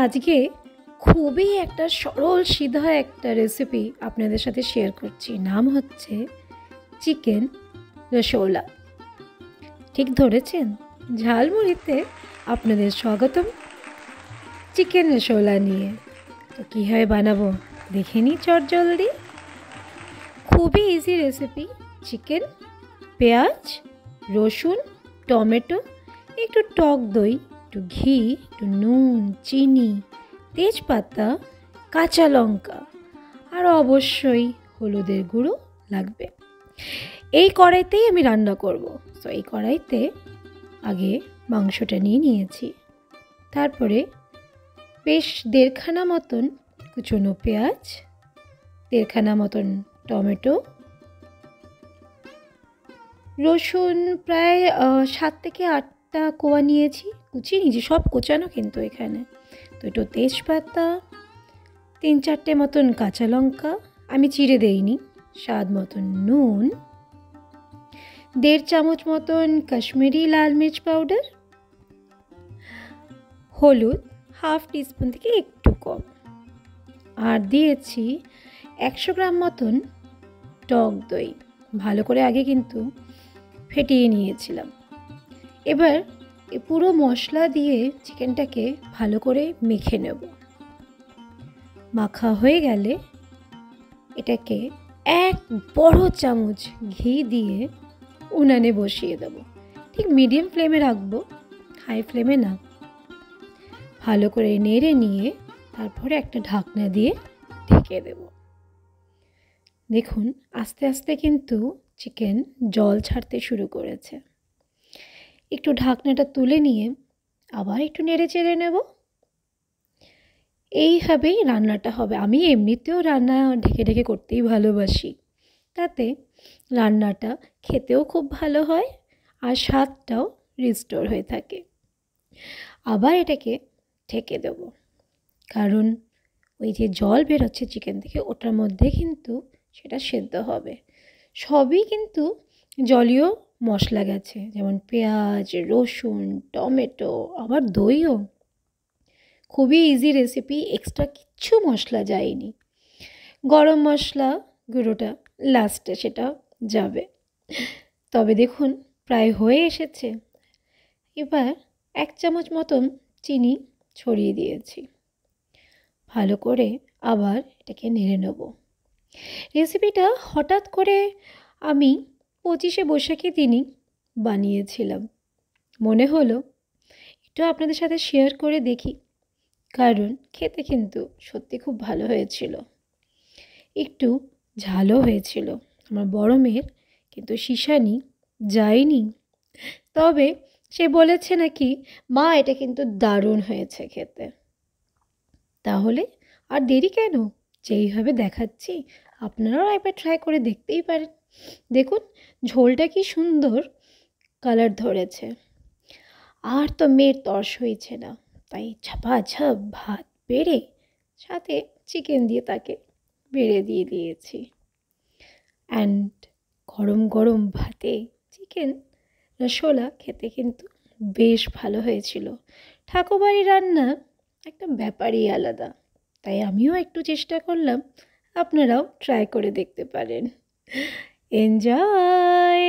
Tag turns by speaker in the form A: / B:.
A: আজকে খুবই একটা সরল সিধা একটা রেসিপি আপনাদের সাথে শেয়ার করছি। নাম হচ্ছে চিকেন রসোলা। ঠিক ধরেছেন, ঝালমুড়িতে আপনাদের স্বাগতম চিকেন রসোলা নিয়ে। তো কীভাবে বানাবো দেখে নিই চটজলদি। খুবই ইজি রেসিপি। চিকেন, পেঁয়াজ, রসুন, টমেটো, একটু টক দই, একটু ঘি, একটু নুন, চিনি, তেজপাতা, কাঁচা লঙ্কা আর অবশ্যই হলুদের গুঁড়ো লাগবে। এই কড়াইতেই আমি রান্না করব। তো এই কড়াইতে আগে মাংসটা নিয়ে নিয়েছি। তারপরে বেশ দেড়খানা মতন কুচনো পেঁয়াজ, দেড়খানা মতন টমেটো, রসুন প্রায় 7 থেকে 8টা কোয়া নিয়েছি, কুচিয়ে নিয়েছি, সব কোচানো কিন্তু এখানে। তো একটু তেজপাতা, 3-4টে মতন কাঁচা লঙ্কা, আমি চিড়ে দেইনি, স্বাদ মতন নুন, 1.5 চামচ মতন কাশ্মীরি লাল মির্চ পাউডার, হলুদ 1/2 টিস্পুন থেকে একটু কম, আর দিয়েছি 100 গ্রাম মতন টক দই। ভালো করে আগে কিন্তু ফেটিয়ে নিয়েছিলাম। এবার এই পুরো মশলা দিয়ে চিকেনটাকে ভালো করে মেখে নেব। মাখা হয়ে গেলে এটাকে 1 বড় চামচ ঘি দিয়ে উনানে বসিয়ে দেব। ঠিক মিডিয়াম ফ্লেমে রাখবো, হাই ফ্লেমে না। ভালো করে নেড়ে নিয়ে তারপরে একটা ঢাকনা দিয়ে ঢেকে দেব। দেখুন আস্তে আস্তে কিন্তু চিকেন জল ছাড়তে শুরু করেছে। একটু ঢাকনাটা তুলে নিয়ে আবার একটু নেড়ে চেড়ে নেব। এইভাবেই রান্নাটা হবে। আমি এমনিতেও রান্না ঢেকে ঢেকে করতেই ভালোবাসি, তাতে রান্নাটা খেতেও খুব ভালো হয় আর স্বাদটাও রিস্টোর হয়ে থাকে। আবার এটাকে ঢেকে দেব, কারণ ওই যে জল বেরোচ্ছে চিকেন থেকে, ওটার মধ্যে কিন্তু সেটা সেদ্ধ হবে। সবই কিন্তু জলীয় মশলা গেছে, যেমন পেঁয়াজ, রসুন, টমেটো, আবার দইও। খুবই ইজি রেসিপি, এক্সট্রা কিচ্ছু মশলা যায়নি। গরম মশলা গুঁড়োটা লাস্টে সেটা যাবে। তবে দেখুন প্রায় হয়ে এসেছে। এবার 1 চামচ মতন চিনি ছড়িয়ে দিয়েছি। ভালো করে আবার এটাকে নেড়ে নেব। রেসিপিটা হঠাৎ করে আমি 25শে বৈশাখী দিনই বানিয়েছিলাম। মনে হলো একটু আপনাদের সাথে শেয়ার করে দেখি, কারণ খেতে কিন্তু সত্যি খুব ভালো হয়েছিল। একটু ঝালও হয়েছিল। আমার বড় মেয়ের কিন্তু শিশানি যায়নি, তবে সে বলেছে নাকি মা এটা কিন্তু দারুণ হয়েছে খেতে। তাহলে আর দেরি কেন, যেইভাবে দেখাচ্ছি আপনারাও একবার ট্রাই করে দেখতেই পারেন। দেখুন ঝোলটা কি সুন্দর কালার ধরেছে। আর তো মেয়ের তর্স হয়েছে না, তাই ঝাপাঝাপ ভাত বেড়ে সাথে চিকেন দিয়ে তাকে বেড়ে দিয়ে দিয়েছি। অ্যান্ড গরম গরম ভাতে চিকেন রসোলা খেতে কিন্তু বেশ ভালো হয়েছিল। ঠাকুরবাড়ি রান্না একটা ব্যাপারই আলাদা, তাই আমিও একটু চেষ্টা করলাম। আপনারাও ট্রাই করে দেখতে পারেন। এনজয়।